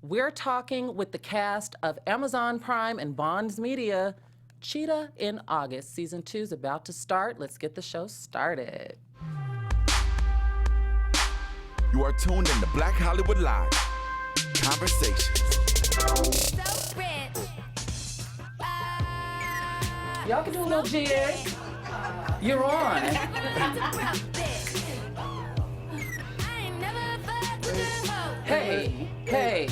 We're talking with the cast of Amazon Prime and Bonds Media. Cheetah in August. Season 2 is about to start. Let's get the show started. You are tuned in to Black Hollywood Live. Conversations. So rich. Y'all can do a little jig. You're on. Hey.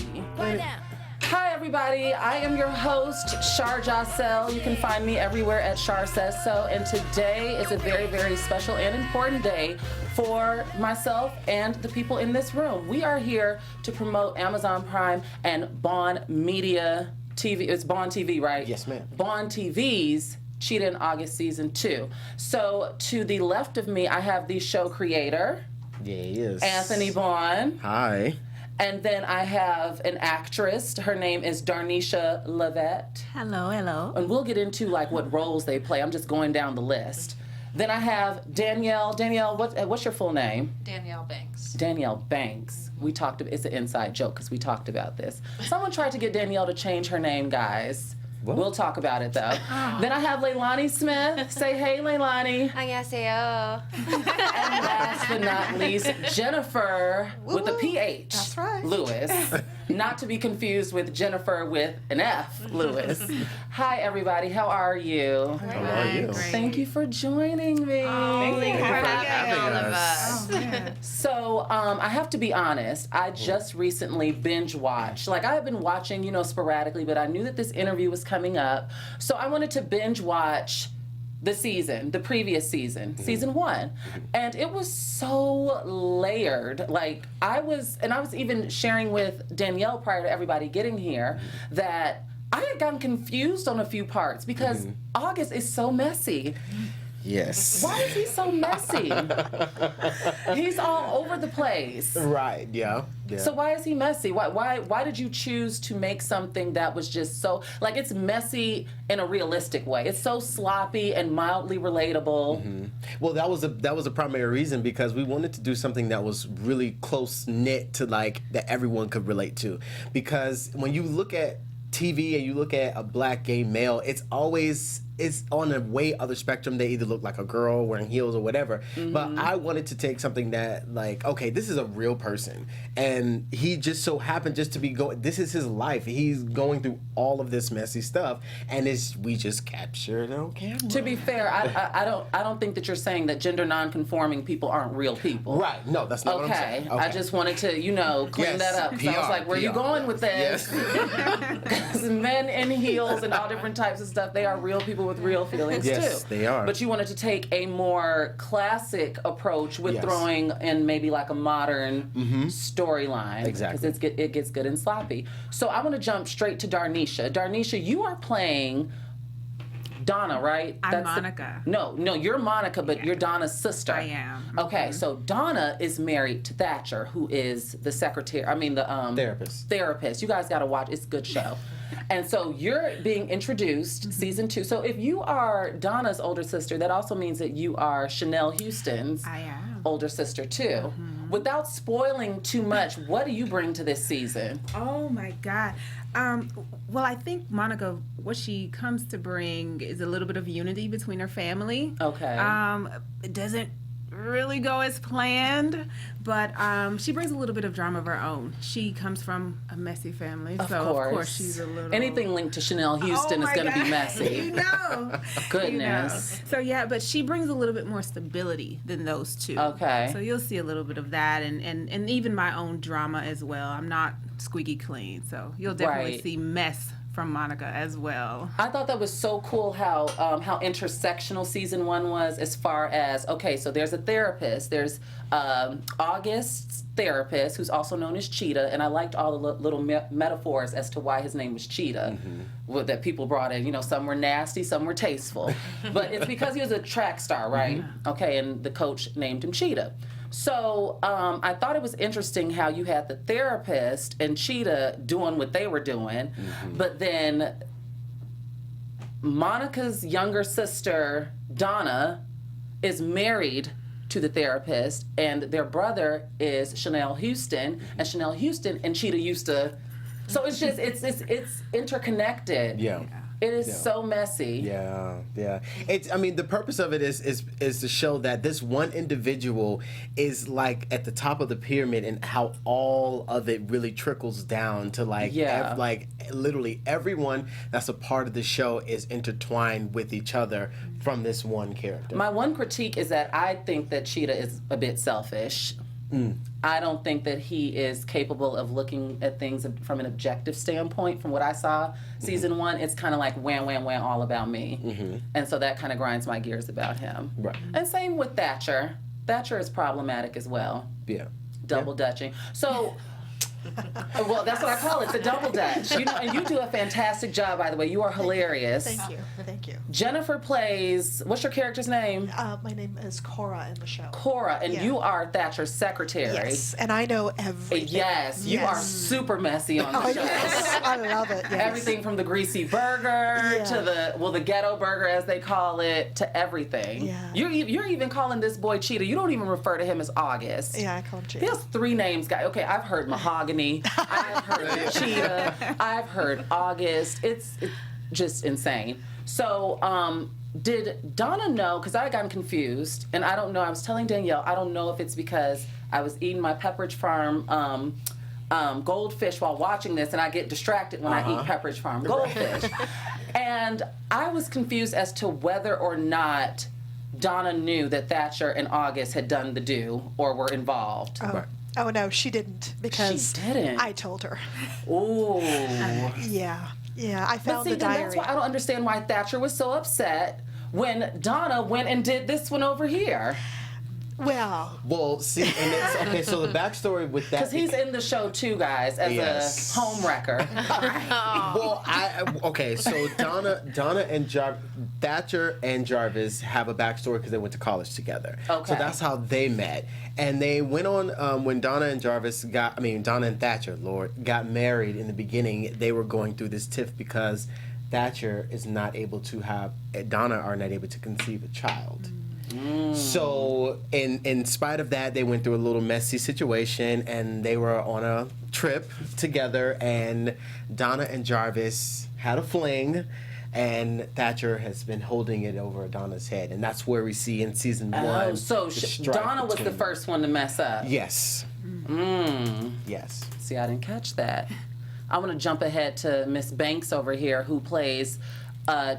Hi, everybody. I am your host, Shar Jossell. You can find me everywhere at Shar Says So. And today is a very, very special and important day for myself and the people in this room. We are here to promote Amazon Prime and Bond Media TV. It's Bond TV, right? Yes, ma'am. Bond TV's Cheetah in August Season 2. So to the left of me, I have the show creator, Yes. Anthony Bawn. Hi. And then I have an actress. Her name is Darnisha Levette. Hello. And we'll get into like what roles they play. I'm just going down the list. Then I have Danielle. Danielle, what's your full name? Danielle Banks. Danielle Banks. We talked about, it's an inside joke because we talked about this. Someone tried to get Danielle to change her name, guys. What? We'll talk about it though. Then I have Leilani Smith. Say hey, Leilani. 안녕하세요. And last but not least, Jennifer with a PH. That's right. Lewis. Not to be confused with Jennifer with an F. Lewis. Hi, everybody. How are you? How are you? Thank you for joining me. Thank you for having all of us. us. So, I have to be honest. I just recently binge watched. Like, I have been watching, sporadically, but I knew that this interview was coming up. So I wanted to binge watch the previous season, season 1. And it was so layered. Like, I was even sharing with Danielle prior to everybody getting here that I had gotten confused on a few parts because August is so messy. Yes. Why is he so messy? He's all over the place. Right, yeah. So why is he messy? Why did you choose to make something that was just so, like, it's messy in a realistic way? It's so sloppy and mildly relatable. Well, that was a primary reason because we wanted to do something that was really close knit to like that everyone could relate to. Because when you look at TV and you look at a black gay male, it's on a way other spectrum. They either look like a girl wearing heels or whatever. But I wanted to take something that, like, okay, this is a real person. And he just so happened just to be this is his life. He's going through all of this messy stuff. And we just captured it on camera. To be fair, I don't think that you're saying that gender non-conforming people aren't real people. Right. No, that's not what I'm saying. Okay. I just wanted to, clean that up. Because I was like, where are you going with this? Because men in heels and all different types of stuff, they are real people with real feelings too. Yes, they are. But you wanted to take a more classic approach with throwing in maybe like a modern storyline. Exactly. Because it gets good and sloppy. So I want to jump straight to Darnisha. Darnisha, you are playing Donna, right? I'm Monica. No, you're Monica, but you're Donna's sister. I am. Okay, so Donna is married to Thatcher, who is the therapist. You guys got to watch. It's a good show. And so you're being introduced, season 2. So if you are Donna's older sister, that also means that you are Chanel Houston's older sister too. Without spoiling too much, what do you bring to this season? Oh my God. Well, I think Monica, what she comes to bring is a little bit of unity between her family. Okay. It doesn't really go as planned, but she brings a little bit of drama of her own. She comes from a messy family, of course she's a little... Anything linked to Chanel Houston is going to be messy. Goodness. So yeah, but she brings a little bit more stability than those two. Okay. So you'll see a little bit of that, and even my own drama as well. I'm not squeaky clean, so you'll definitely see mess from Monica as well. I thought that was so cool how intersectional season 1 was, as far as, okay, so there's a therapist, there's August's therapist, who's also known as Cheetah, and I liked all the little metaphors as to why his name was Cheetah, that people brought in. Some were nasty, some were tasteful, but it's because he was a track star, right? Okay, and the coach named him Cheetah. So I thought it was interesting how you had the therapist and Cheetah doing what they were doing, but then Monica's younger sister, Donna, is married to the therapist, and their brother is Chanel Houston, and Chanel Houston and Cheetah used to So it's just it's interconnected. Yeah. It is so messy. Yeah. I mean, the purpose of it is to show that this one individual is like at the top of the pyramid, and how all of it really trickles down to like, literally everyone that's a part of the show is intertwined with each other from this one character. My one critique is that I think that Cheetah is a bit selfish. I don't think that he is capable of looking at things from an objective standpoint. From what I saw, season 1, it's kind of like wham, wham, wham, all about me. And so that kind of grinds my gears about him. Right. And same with Thatcher. Thatcher is problematic as well. Yeah. Double dutching. So... well, that's what I call it, the double dutch. You know, and you do a fantastic job, by the way. You are hilarious. Thank you. Jennifer plays, what's your character's name? My name is Cora in the show. Cora, and you are Thatcher's secretary. Yes, and I know everything. Yes, you are super messy on the show. Yes, I love it. Yes. Everything from the greasy burger to the ghetto burger, as they call it, to everything. Yeah. You're even calling this boy Cheetah. You don't even refer to him as August. Yeah, I call him Cheetah. He has 3 names, guy. Okay, I've heard Mahogany. I've heard Cheetah. I've heard August. It's just insane. So, did Donna know? Because I got confused, and I don't know. I was telling Danielle, I don't know if it's because I was eating my Pepperidge Farm goldfish while watching this, and I get distracted when I eat Pepperidge Farm goldfish. And I was confused as to whether or not Donna knew that Thatcher and August had done the do or were involved. Oh no, she didn't, because she didn't. I told her. Ooh. Yeah, I found the then diary. that's why I don't understand why Thatcher was so upset when Donna went and did this one over here. Well, see, and it's okay. So the backstory with that, Because he's in the show too, guys, as a home wrecker. Well, so Donna and Thatcher and Jarvis have a backstory because they went to college together. Okay. So that's how they met, and they went on when Donna and Thatcher, got married in the beginning. They were going through this tiff because Thatcher is not able to have Donna are not able to conceive a child. So, in spite of that, they went through a little messy situation, and they were on a trip together, and Donna and Jarvis had a fling, and Thatcher has been holding it over Donna's head, and that's where we see in season 1. Oh, so Donna was the first one to mess up. Yes. Yes. See, I didn't catch that. I want to jump ahead to Miss Banks over here, who plays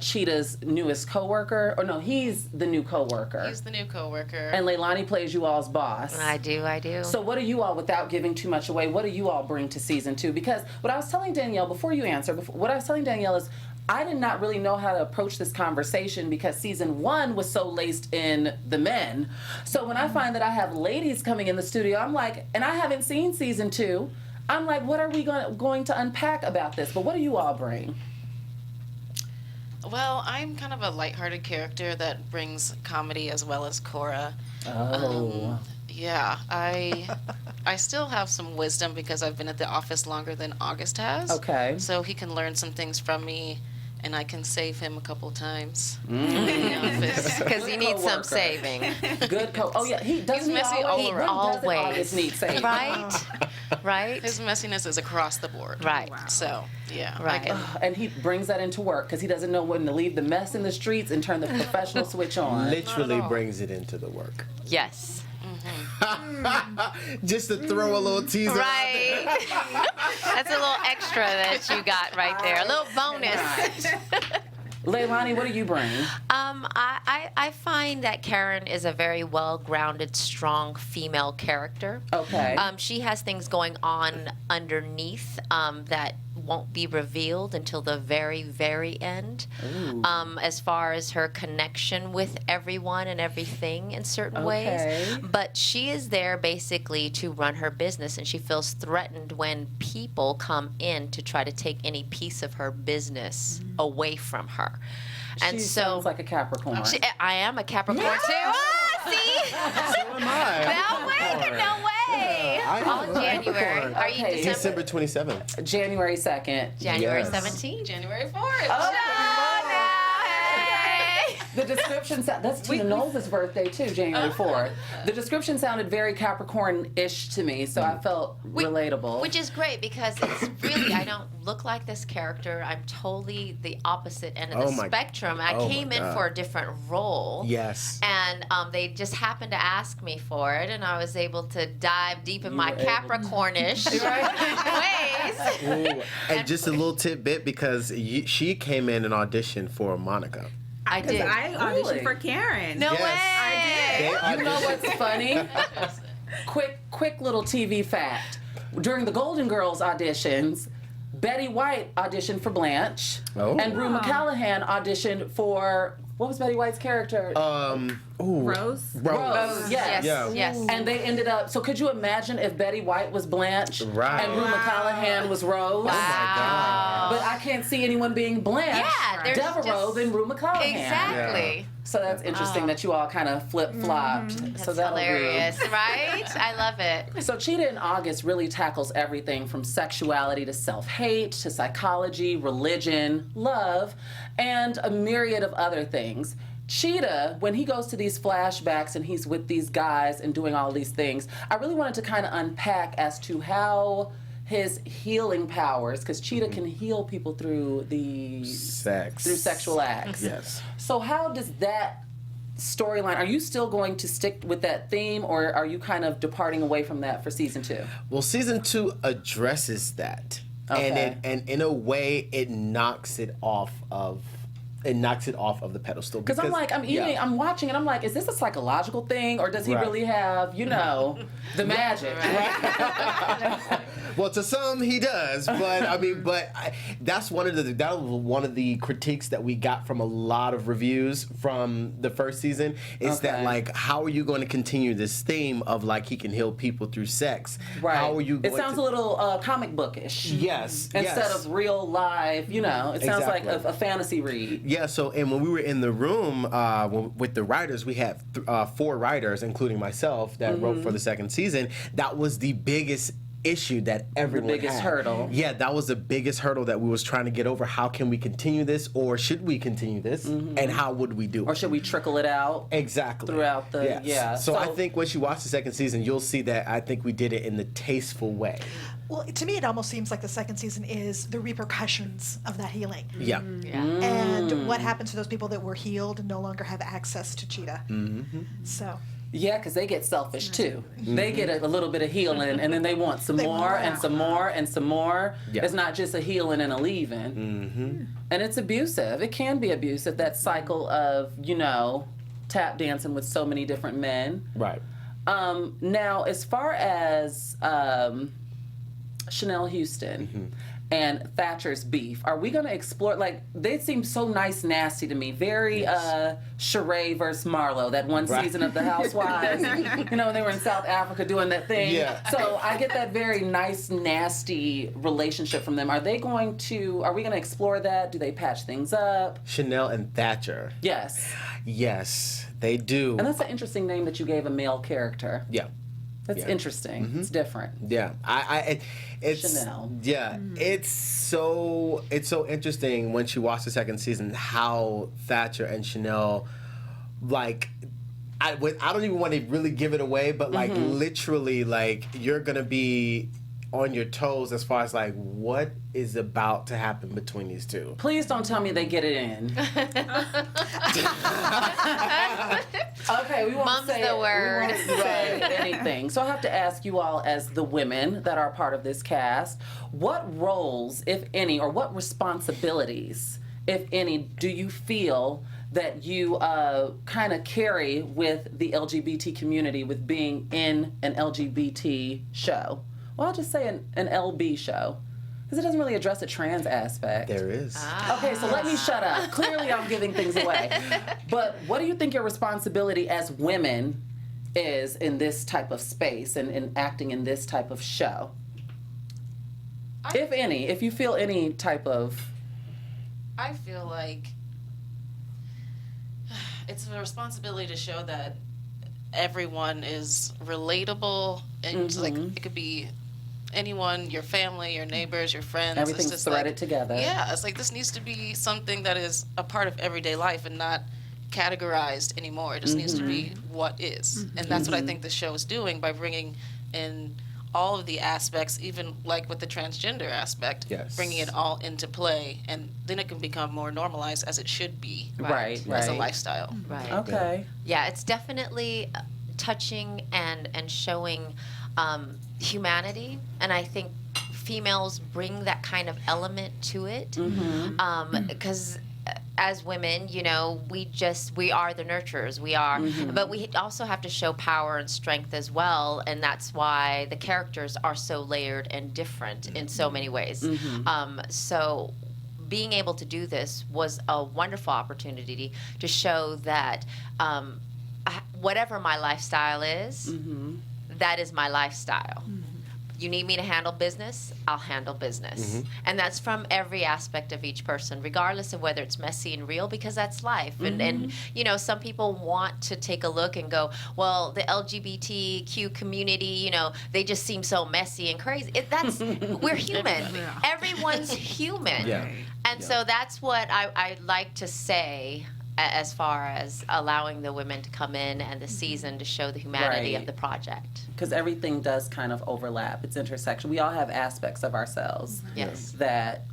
Cheetah's newest coworker. Or no, he's the new coworker. He's the new coworker. And Leilani plays you all's boss. I do. So what do you all, without giving too much away, what do you all bring to season 2? Because what I was telling Danielle, before you answer, what I was telling Danielle is I did not really know how to approach this conversation because season 1 was so laced in the men. So when I find that I have ladies coming in the studio, I'm like, and I haven't seen season 2, I'm like, what are we going to unpack about this? But what do you all bring? Well, I'm kind of a lighthearted character that brings comedy as well as Cora. Oh. Yeah, I still have some wisdom because I've been at the office longer than August has. Okay. So he can learn some things from me, and I can save him a couple times in the office. Because he needs some saving. Good Oh yeah, he doesn't. He's messy all around. Always. Need saving. Right? His messiness is across the board. Right. Wow. So, yeah. Right. And he brings that into work because he doesn't know when to leave the mess in the streets and turn the professional switch on. Literally brings it into the work. Yes. Just to throw a little teaser. Right. That's a little extra that you got right there. A little bonus. Leilani, what do you bring? I find that Karen is a very well-grounded, strong female character. Okay. She has things going on underneath that won't be revealed until the very, very end. As far as her connection with everyone and everything in certain ways. But she is there basically to run her business, and she feels threatened when people come in to try to take any piece of her business away from her. And She so sounds like a Capricorn. I am a Capricorn too. Ah, see? So am I. No way. All January. Are you Okay. December? December 27th. January 2nd. January Yes. 17th? January 4th. Oh, Oh, no, hey. The description that's Tina Knowles' birthday too, January 4th. The description sounded very Capricorn-ish to me, so I felt relatable. Which is great because it's really, I don't look like this character. I'm totally the opposite end of the spectrum. I came in for a different role. Yes. And they just happened to ask me for it, and I was able to dive deep in my Capricornish ways. Ooh. And just a little tidbit, because she came in and auditioned for Monica. I did. I auditioned for Karen. No Yes. way. I did. You know what's funny? Quick little TV fact. During the Golden Girls auditions, Betty White auditioned for Blanche, and Rue McCallaghan auditioned for, what was Betty White's character? Rose. Yes. Yes. And they ended up. So could you imagine if Betty White was Blanche and Rue McCallaghan was Rose? Oh my God. But I can't see anyone being Blanche. Yeah, there's Devereaux than Rue McCallaghan. Exactly. Yeah. So that's interesting that you all kind of flip-flopped. That's So that'll hilarious, right? I love it. So Cheetah in August really tackles everything from sexuality to self-hate to psychology, religion, love, and a myriad of other things. Cheetah, when he goes to these flashbacks and he's with these guys and doing all these things, I really wanted to kind of unpack as to how his healing powers, because Cheetah can heal people through through sexual acts. Yes. So how does that storyline, are you still going to stick with that theme, or are you kind of departing away from that for season 2? Well, season 2 addresses that. Okay. And in a way it knocks it off of the pedestal. Because I'm like, I'm watching and I'm like, is this a psychological thing, or does he really have, the magic? Well, to some he does, but that's one of the critiques that we got from a lot of reviews from the first season is that, like, how are you going to continue this theme of, like, he can heal people through sex? Right. How are you going It sounds a little comic bookish. Yes. Instead of real live, it sounds like a fantasy read. Yeah, so, and when we were in the room with the writers, we had 4 writers, including myself, that wrote for the second season. That was the biggest issue that everyone had. The biggest hurdle. Yeah, that was the biggest hurdle that we was trying to get over. How can we continue this, or should we continue this, and how would we do it? Or should we trickle it out? Exactly. Throughout the, So I think once you watch the second season, you'll see that I think we did it in the tasteful way. Well, to me, it almost seems like the second season is the repercussions of that healing. Yeah. And what happens to those people that were healed and no longer have access to Cheetah. So. Yeah, because they get selfish too. They get a little bit of healing, and then they want some more and some more and some more. Yeah. It's not just a healing and a leaving. And it's abusive. It can be abusive, that cycle of, tap dancing with so many different men. Right. Now, as far as Chanel Houston and Thatcher's beef, are we going to explore, like, they seem so nice nasty to me, very Sheree versus Marlo, that one season of The Housewives, when they were in South Africa doing that thing. Yeah. So I get that very nice nasty relationship from them. Are we going to explore that? Do they patch things up? Chanel and Thatcher. Yes, they do. And that's an interesting name that you gave a male character. Yeah. That's interesting. It's different. Yeah, it's Chanel. Yeah, it's so interesting once you watch the second season how Thatcher and Chanel, like, I don't even want to really give it away, but like literally, like, you're gonna be on your toes as far as like what is about to happen between these two. Please don't tell me they get it in. Okay, we won't Mum's say the word. We won't say anything. So I have to ask you all, as the women that are part of this cast, what roles, if any, or what responsibilities, if any, do you feel that you kind of carry with the LGBT community with being in an LGBT show? Well, I'll just say an LB show, because it doesn't really address a trans aspect. There is. Okay, so let me shut up. Clearly I'm giving things away. But what do you think your responsibility as women is in this type of space and in acting in this type of show? If any, if you feel any type of... I feel like it's a responsibility to show that everyone is relatable, and like, it could be anyone, your family, your neighbors, your friends. Everything's it's just threaded like, together. Yeah, it's like this needs to be something that is a part of everyday life and not categorized anymore. It just needs to be what is. And that's what I think the show is doing by bringing in all of the aspects, even like with the transgender aspect, bringing it all into play, and then it can become more normalized as it should be. Right. As a lifestyle. Right. Okay. Yeah, it's definitely touching and showing humanity, and I think females bring that kind of element to it, because as women, you know, we are the nurturers. We are, but we also have to show power and strength as well, and that's why the characters are so layered and different in so many ways. So being able to do this was a wonderful opportunity to show that whatever my lifestyle is, that is my lifestyle. You need me to handle business, I'll handle business. And that's from every aspect of each person, regardless of whether it's messy and real, because that's life. And you know, some people want to take a look and go, well, the LGBTQ community, you know, they just seem so messy and crazy. We're human. Everyone's human. And so that's what I like to say as far as allowing the women to come in and the season to show the humanity of the project. Because everything does kind of overlap. It's intersection. We all have aspects of ourselves that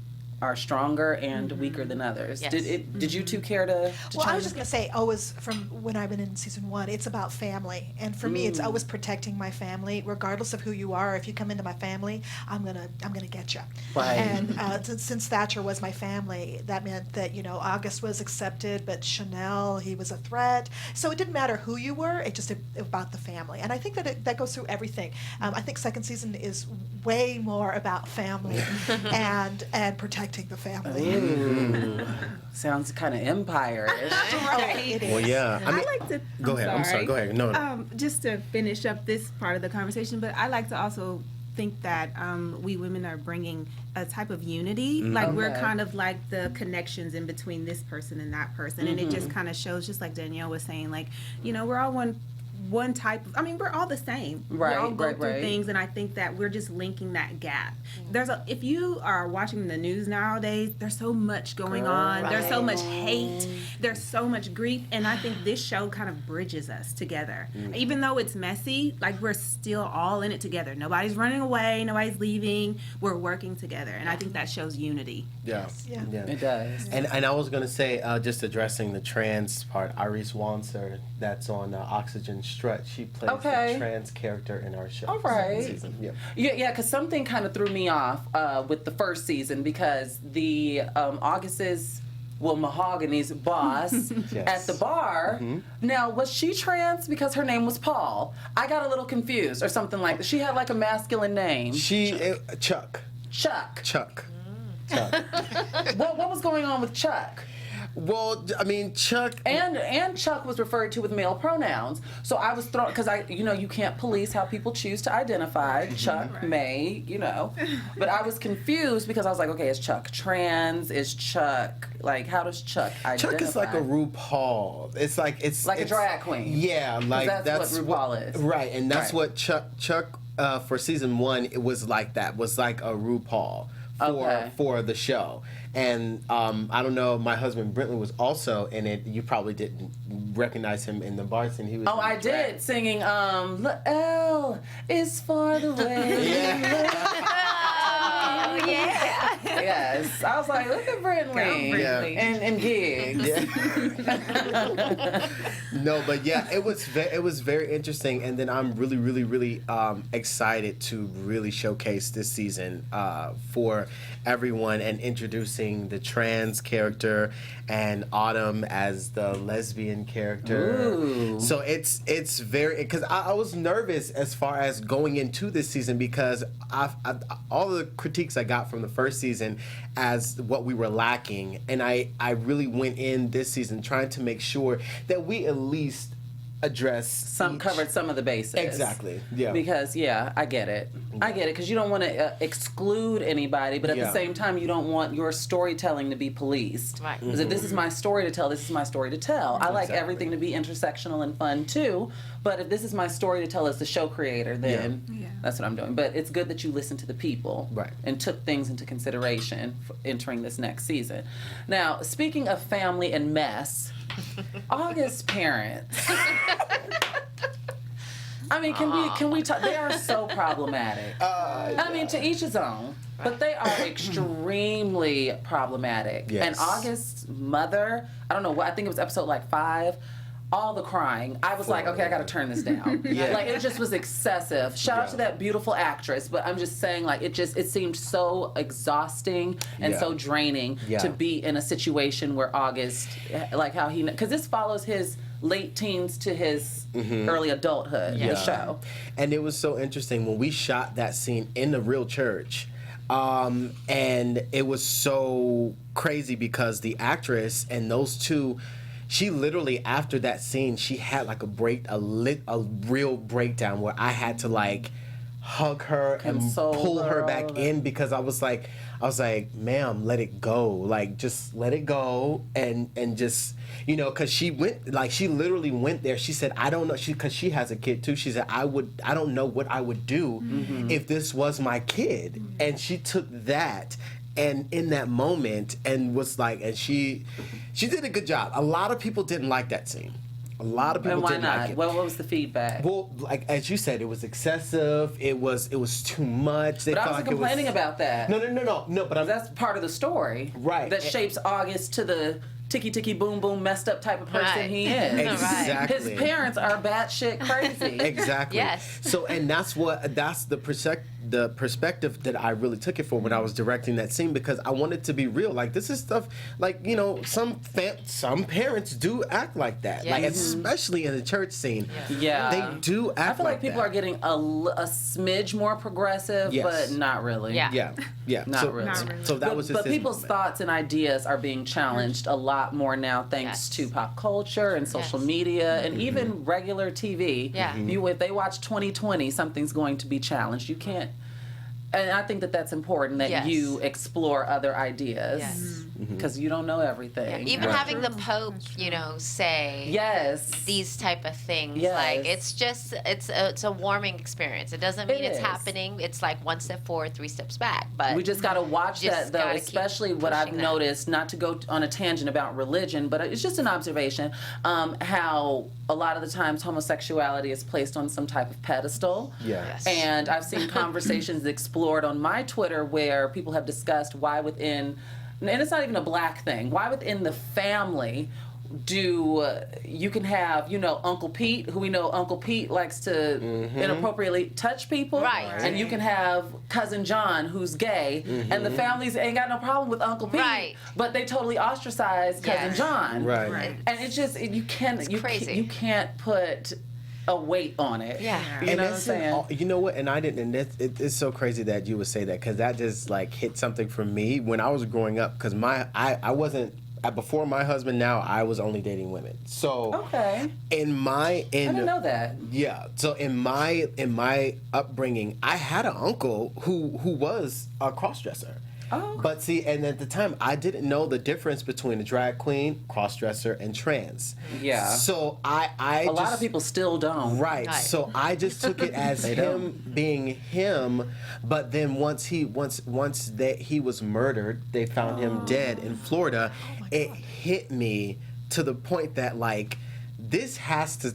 are stronger and weaker than others. Yes. Did you two care to Well, I chime was just going to say, always from when I've been in season 1, it's about family. And for me, it's always protecting my family, regardless of who you are. If you come into my family, I'm gonna get you. Right. And since Thatcher was my family, that meant that, you know, August was accepted, but Chanel, he was a threat. So it didn't matter who you were, it just about the family. And I think that that goes through everything. I think second season is way more about family and protecting the family. Ooh. Sounds kind of empire-ish. It is. Well, yeah. I mean, like to. go ahead. I'm sorry. Go ahead. No. Just to finish up this part of the conversation, but I like to also think that we women are bringing a type of unity. Like we're kind of like the connections in between this person and that person, and it just kind of shows, just like Danielle was saying, like, you know, we're all one type of, I mean, we're all the same. We all go through things, and I think that we're just linking that gap. If you are watching the news nowadays, there's so much going on. There's so much hate. There's so much grief, and I think this show kind of bridges us together. Even though it's messy, like, we're still all in it together. Nobody's running away. Nobody's leaving. We're working together, and I think that shows unity. Yeah. It does. And I was going to say, just addressing the trans part, Iris Wanser, that's on Oxygen Strut, she plays the trans character in our show. All right. Season. Yeah, because something kind of threw me off with the first season, because the Mahogany's boss at the bar. Now, was she trans because her name was Paul? I got a little confused, or something like that. She had like a masculine name. Chuck. Chuck. What was going on with Chuck? Well, I mean, Chuck and Chuck was referred to with male pronouns. So I was thrown, because you can't police how people choose to identify. Chuck may, but I was confused because I was like, okay, is Chuck trans? Is Chuck, like, how does Chuck identify? Chuck is like a RuPaul. It's like a drag queen. Yeah, like that's what RuPaul is. Right, and that's what Chuck for season 1, it was like that. Was like a RuPaul for the show. And I don't know, my husband Brentley was also in it. You probably didn't recognize him in the bar scene. He was. Oh, I did, singing L is for the way. Oh, yeah. Yes. I was like, look at Brentley. And gigs. No, but yeah, it was very interesting, and then I'm really, really, really excited to really showcase this season for everyone and introducing the trans character and Autumn as the lesbian character. Ooh. So it's very, because I was nervous as far as going into this season, because all the critiques I got from the first season as what we were lacking, and I really went in this season trying to make sure that we at least address covered some of the bases. Exactly. Yeah. Because I get it. I get it because you don't want to exclude anybody, but at the same time, you don't want your storytelling to be policed. Right. Because if this is my story to tell, this is my story to tell. I like everything to be intersectional and fun too, but if this is my story to tell as the show creator, then that's what I'm doing. But it's good that you listen to the people and took things into consideration for entering this next season. Now, speaking of family and mess, August parents. I mean, can we talk? They are so problematic. I mean, to each his own, but they are extremely problematic. Yes. And August's mother, I don't know what, I think it was episode like 5. All the crying. I was like, okay, I gotta turn this down. Like, it just was excessive. Shout out to that beautiful actress, but I'm just saying, like, it seemed so exhausting and so draining to be in a situation where August, like how because this follows his late teens to his early adulthood, the show. And it was so interesting when we shot that scene in the real church. And it was so crazy because the actress and those two, she literally, after that scene, she had like a real breakdown where I had to like hug her and pull her back in because I was like, ma'am, let it go. Like, just let it go and just, because she literally went there. She said, I don't know, because she has a kid too. She said, I don't know what I would do if this was my kid. And she took that and in that moment and was like, and she did a good job. A lot of people didn't like that scene. A lot of people didn't like it. What was the feedback? Well, like as you said, it was excessive. It was too much. But I wasn't complaining about that. No. But that's part of the story, right? That shapes August to the ticky boom boom messed up type of person he is. Exactly. His parents are batshit crazy. Exactly. Yes. So, and that's the perspective that I really took it for when I was directing that scene, because I wanted to be real. Like, this is stuff, like, some parents do act like that. Yes. Like, especially in the church scene. Yeah. They do act like that. I feel like people are getting a smidge more progressive, but not really. Yeah. Not really. So that was just But people's thoughts and ideas are being challenged a lot more now thanks to pop culture and social media and even regular TV. Yeah. If they watch 2020, something's going to be challenged. You can't. And I think that that's important that you explore other ideas because you don't know everything. Even having the Pope, say these type of things. Like, it's just it's a warming experience. It doesn't mean it's happening. It's like 1 step forward, 3 steps back. But we just got to watch that though, especially what I've noticed. Not to go on a tangent about religion, but it's just an observation. How a lot of the times homosexuality is placed on some type of pedestal. Yes. And I've seen conversations explored on my Twitter where people have discussed why within, and it's not even a black thing, why within the family you can have, Uncle Pete, who we know Uncle Pete likes to inappropriately touch people. Right. And you can have Cousin John, who's gay, and the families ain't got no problem with Uncle Pete. Right. But they totally ostracize Cousin John. Right. And it's just, you can't put a weight on it. Yeah. You know what I'm saying? You know what? And I didn't. And it's so crazy that you would say that, because that just like hit something for me when I was growing up. Because I wasn't. Before my husband, now I was only dating women. So I didn't know that. Yeah. So in my upbringing, I had an uncle who was a crossdresser. Oh. But see, and at the time, I didn't know the difference between a drag queen, crossdresser, and trans. Yeah. So a lot of people still don't. Right. So I just took it as him being him. But then once he was murdered, they found him dead in Florida. It hit me to the point that like, this has to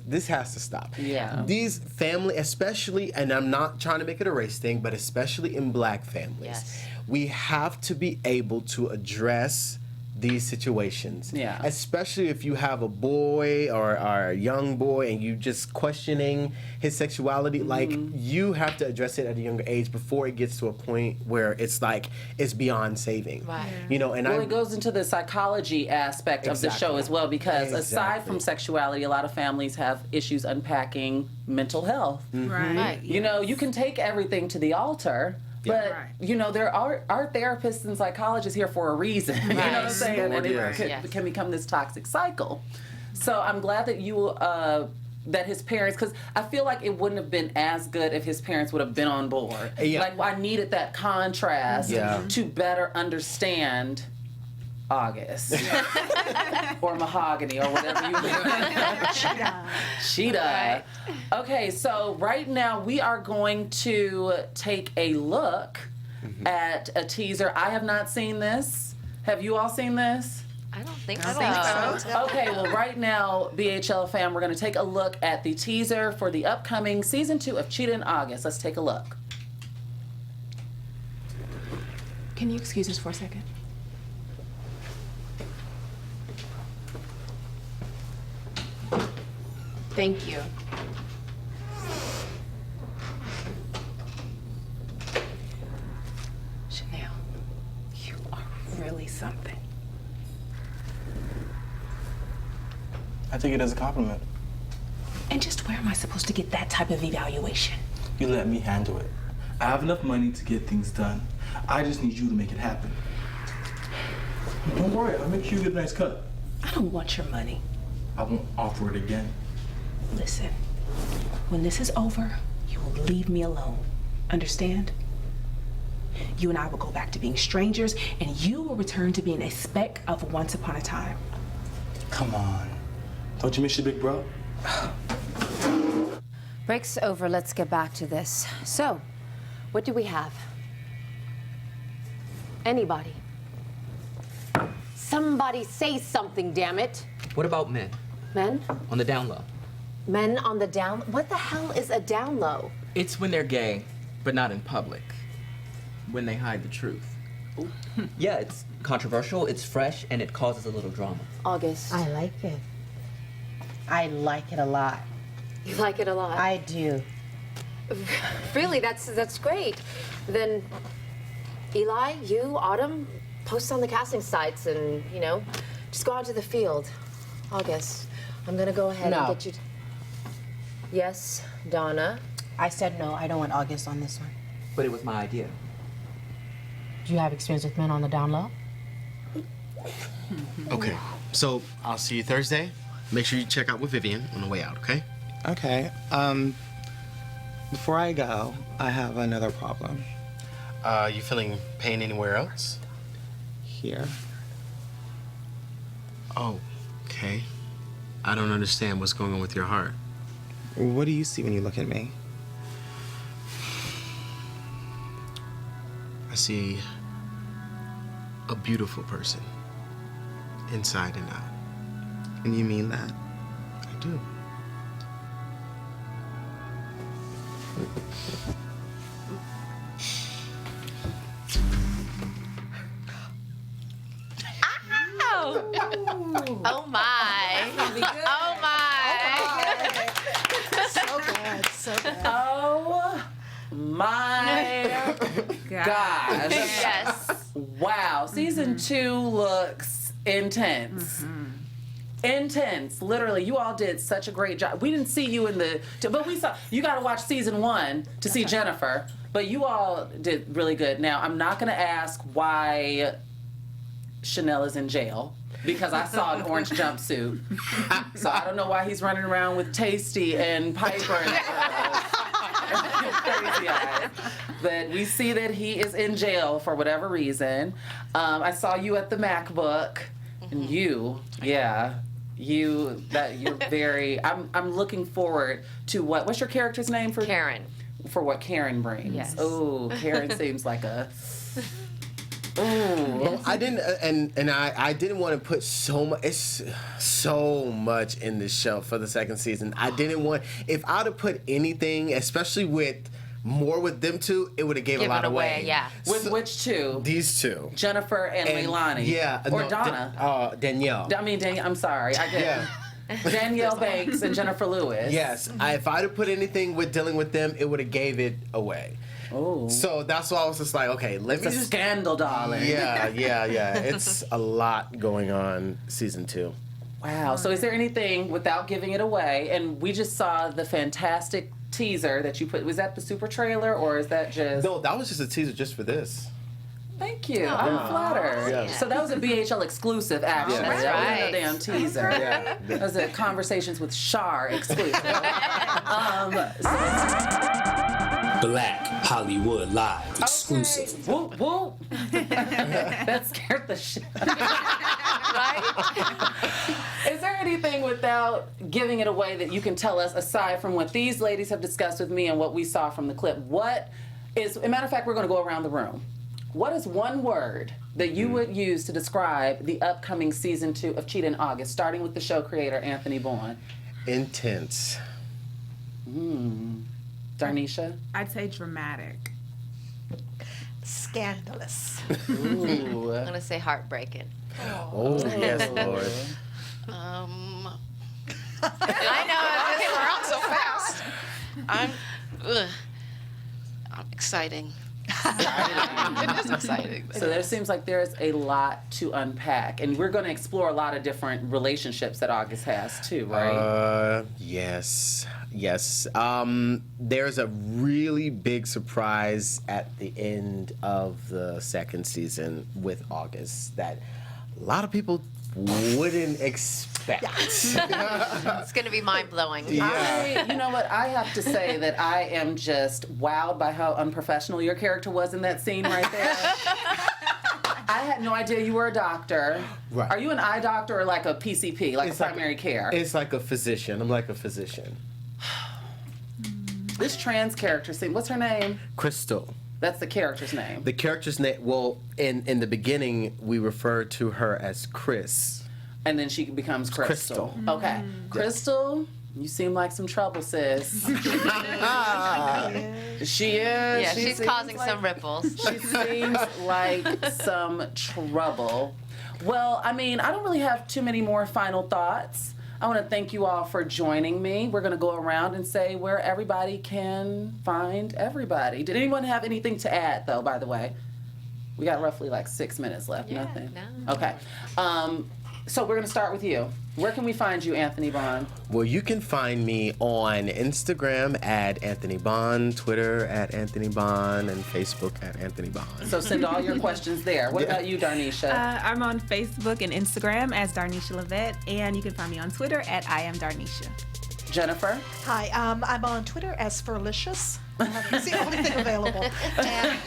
stop. Yeah. These family, especially, and I'm not trying to make it a race thing, but especially in black families, we have to be able to address these situations. Yeah. Especially if you have a boy or a young boy and you just questioning his sexuality, like, you have to address it at a younger age before it gets to a point where it's like it's beyond saving. Right. And it goes into the psychology aspect of the show as well, because aside from sexuality, a lot of families have issues unpacking mental health. Right. You can take everything to the altar. But, there are therapists and psychologists here for a reason. You know what I'm saying? And it can become this toxic cycle. So I'm glad that you that his parents, because I feel like it wouldn't have been as good if his parents would have been on board. Yeah. Like, I needed that contrast to better understand August or Mahogany or whatever you want. Cheetah. Right. Okay, so right now we are going to take a look at a teaser. I have not seen this. Have you all seen this? I don't think so. Okay, well, right now, BHL fam, we're going to take a look at the teaser for the upcoming season 2 of Cheetah in August. Let's take a look. Can you excuse us for a second? Thank you. Chanel, you are really something. I take it as a compliment. And just where am I supposed to get that type of evaluation? You let me handle it. I have enough money to get things done. I just need you to make it happen. Don't worry, I'll make you get a nice cut. I don't want your money. I won't offer it again. Listen, when this is over, you will leave me alone. Understand? You and I will go back to being strangers, and you will return to being a speck of once upon a time. Come on. Don't you miss your big bro? Break's over. Let's get back to this. So, what do we have? Anybody? Somebody say something, damn it. What about men? Men? On the down low. Men on the down... What the hell is a down low? It's when they're gay, but not in public. When they hide the truth. Yeah, it's controversial, it's fresh, and it causes a little drama. August. I like it. I like it a lot. You like it a lot? I do. Really, that's great. Then, Eli, you, Autumn, post on the casting sites and, you know, just go out to the field. August, I'm gonna go ahead and get you... Yes, Donna? I said no, I don't want August on this one. But it was my idea. Do you have experience with men on the down low? Okay, so I'll see you Thursday. Make sure you check out with Vivian on the way out, okay? Okay. Before I go, I have another problem. You feeling pain anywhere else? Here. Oh, okay. I don't understand what's going on with your heart. What do you see when you look at me? I see a beautiful person, inside and out. And you mean that? I do. Oh my. Oh my. So bad, so bad. Oh my gosh. Yes. Wow. Season 2 looks intense. Intense. Literally, you all did such a great job. We didn't see you in the... But we saw... You got to watch season 1 to see Jennifer. But you all did really good. Now, I'm not going to ask why Chanel is in jail. Because I saw an orange jumpsuit. So I don't know why he's running around with Tasty and Piper and crazy eyes. But we see that he is in jail for whatever reason. I saw you at the MacBook. And you're very... I'm looking forward to what's your character's name for... Karen. For what Karen brings. Yes. Oh, Karen seems like a... Well, I didn't, and I didn't want to put so much. It's so much in this show for the second season. I didn't want. If I'd have put anything, especially with more with them two, it would have gave a lot away. Yeah. With which two? These two. Jennifer and Leilani. Yeah. Or no, Donna. Danielle. Danielle. I'm sorry. I get Danielle Banks and Jennifer Lewis. Yes. If I'd have put anything with dealing with them, it would have gave it away. Oh. So that's why I was just like, okay, let me It's a scandal, darling. Yeah. It's a lot going on season 2. Wow. So is there anything, without giving it away, and we just saw the fantastic teaser that you put, was that the super trailer or is that just... No, that was just a teaser just for this. Thank you. I'm flattered. Yes. So that was a BHL exclusive, actually. Yes. That wasn't a damn teaser. Yeah. That was a Conversations with Shar exclusive. Black Hollywood Live exclusive. Okay. Whoop, whoop. That scared the shit out of me. Right? Is there anything, without giving it away, that you can tell us, aside from what these ladies have discussed with me and what we saw from the clip? What is, as a matter of fact, we're going to go around the room. What is one word that you would use to describe the upcoming season 2 of Cheetah in August, starting with the show creator, Anthony Bawn? Intense. Darnisha? I'd say dramatic. Scandalous. I'm Ooh. going to say heartbreaking. Oh, yes, Lord. I know. Okay, we're on so fast. I'm exciting. It is exciting. So there seems like there's a lot to unpack, and we're going to explore a lot of different relationships that August has too, right? Yes. There's a really big surprise at the end of the second season with August that a lot of people wouldn't expect. It's going to be mind-blowing. You know what? I have to say that I am just wowed by how unprofessional your character was in that scene right there. I had no idea you were a doctor. Right. Are you an eye doctor or like a PCP, like primary care? It's like a physician. I'm like a physician. This trans character scene, what's her name? Crystal. That's the character's name. The character's name, well, in the beginning, we refer to her as Chris. And then she becomes Crystal. Okay. Crystal, you seem like some trouble, sis. She is. Yeah, She she's seems causing like- some ripples. She seems like some trouble. Well, I mean, I don't really have too many more final thoughts. I want to thank you all for joining me. We're going to go around and say where everybody can find everybody. Did anyone have anything to add, though, by the way? We got roughly like 6 minutes left. Yeah, Nothing? no. Okay. So we're going to start with you. Where can we find you, Anthony Bawn? Well, you can find me on Instagram at Anthony Bawn, Twitter at Anthony Bawn, and Facebook at Anthony Bawn. So send all your questions there. What about you, Darnisha? I'm on Facebook and Instagram as Darnisha Levette, and you can find me on Twitter at I am Darnisha. Jennifer? Hi, I'm on Twitter as Ferlicious. It's the only thing available. And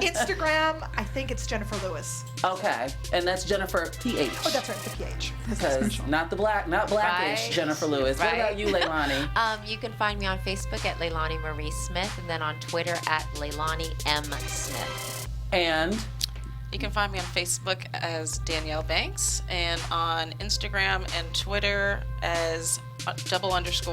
Instagram, I think it's Jennifer Lewis. Okay, and that's Jennifer PH. Oh, that's right, the PH. Because not blackish Right. Jennifer Lewis. What about you, Leilani? You can find me on Facebook at Leilani Marie Smith, and then on Twitter at Leilani M. Smith. And you can find me on Facebook as Danielle Banks, and on Instagram and Twitter as _D_Banks_.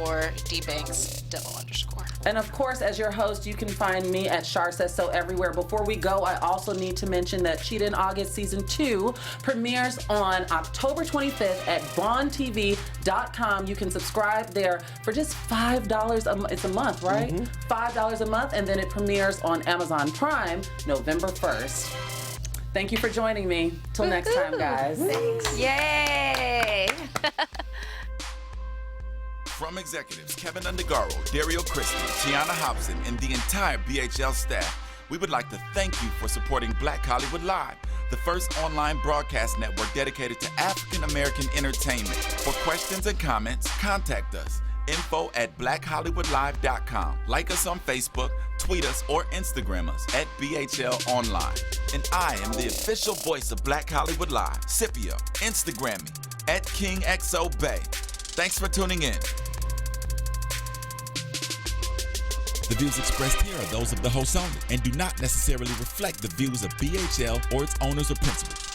And of course, as your host, you can find me at Shar Says So everywhere. Before we go, I also need to mention that Cheetah in August Season 2 premieres on October 25th at BondTV.com. You can subscribe there for just $5 it's a month, right? $5 a month, and then it premieres on Amazon Prime November 1st. Thank you for joining me. Till next time, guys. Thanks. Yay! From executives Kevin Undergaro, Dario Christie, Tiana Hobson, and the entire BHL staff, we would like to thank you for supporting Black Hollywood Live, the first online broadcast network dedicated to African American entertainment. For questions and comments, contact us. info@blackhollywoodlive.com. Like us on Facebook, tweet us, or Instagram us at BHL Online. And I am the official voice of Black Hollywood Live, Scipio. Instagram me at KingXOBay. Thanks for tuning in. The views expressed here are those of the host only and do not necessarily reflect the views of BHL or its owners or principals.